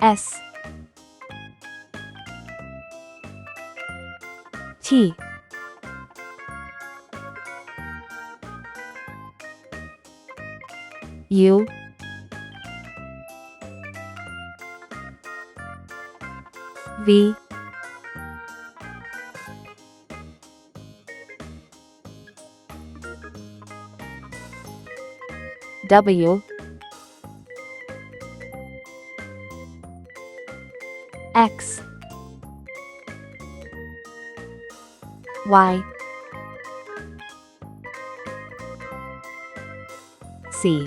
S T U V W X Y C.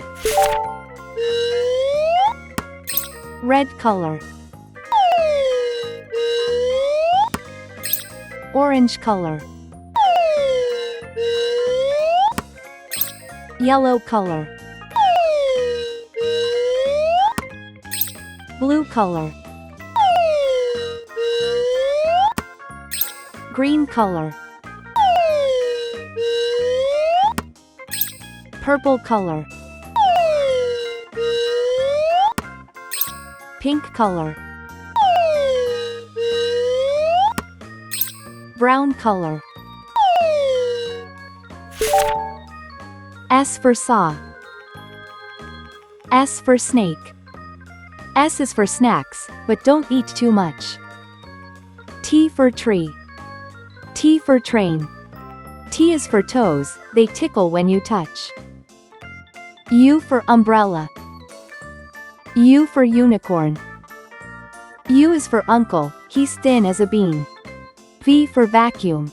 Red color, orange color, yellow color, blue color, green color, purple color, pink color, brown color. S for saw. S for snake. S is for snacks, but don't eat too much. T for tree. T for train. T is for toes, they tickle when you touch. U for umbrella. U for unicorn. U is for uncle, he's thin as a bean. V for vacuum.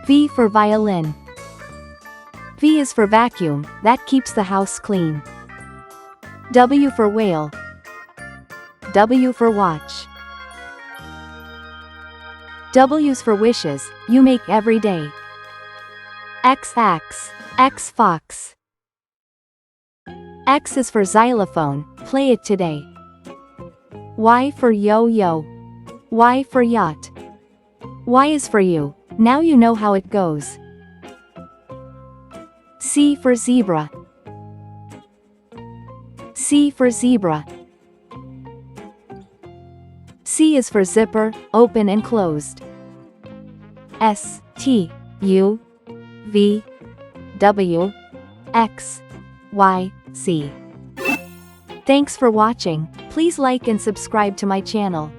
V for violin. V is for vacuum, that keeps the house clean. W for whale. W for watch. W's for wishes, you make every day. X axe. X fox. X is for xylophone, play it today. Y for yo-yo. Y for yacht. Y is for you, now you know how it goes. C for zebra. C for zebra. C is for zipper, open and closed. S T U V W X Y Z. Thanks for watching, please like and subscribe to my channel.